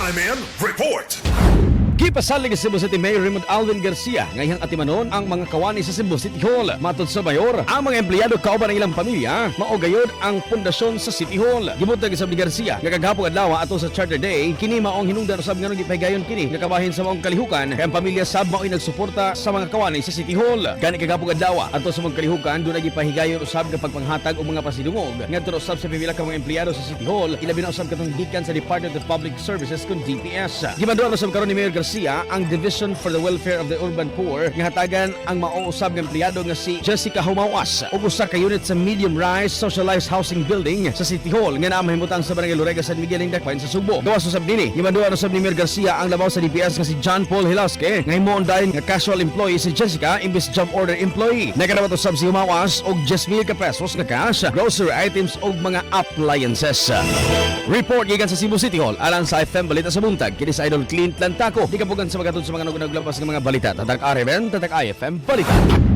Fireman Report. Gipasalig sa Cebu City Mayor Raymond Alvin Garcia ngayong atimanon ang mga kawani sa Cebu City Hall. Matod sa mayor, ang mga empleyado kauban ng ilang pamilya maugayod ang pundasyon sa City Hall. Gibutag sa ni Garcia nga kaghapon adlaw ato sa Charter Day kini maong hinungdan usab nga gipahigayon kini nga kabahin sa maong kalihukan kay ang pamilya sab mao'y nagsuporta sa mga kawani sa City Hall. Gani kaghapon adlaw ato sa maong kalihukan dunay gipahigayon usab nga pagpanghatag og mga pasidungog ngadto usab sa pipila ka mga empleyado sa City Hall ilabi na usab katong gikan sa Department of Public Services kun DPS. Gibanduan usab karon ni Mayor Garcia ang Division for the Welfare of the Urban Poor nga hatagan ang maousab nga empleyado nga si Jessica Humawas ug usa ka unit sa medium-rise socialized housing building sa City Hall nga naa mahimutang sa Barangay Lorega, San Miguel, Dakbayan sa Subo. Gawas usab dinhi gibanduan usab ni Mayor Garcia ang labaw sa DPS nga si John Paul Hilasque nga himuon dayon nga casual employee si Jessica imbes job order employee. Nagkadawat usab si Humawas og 10,000 pesos nga cash, grocery items ug mga appliances. Report gikan sa Cebu City Hall alang sa FM Balita sa Buntag kini sa Idol Clint Lantaco. Di kapugan sa magatod sa mga naglapas ng mga balita. Tatak RMN, tatak IFM Balita.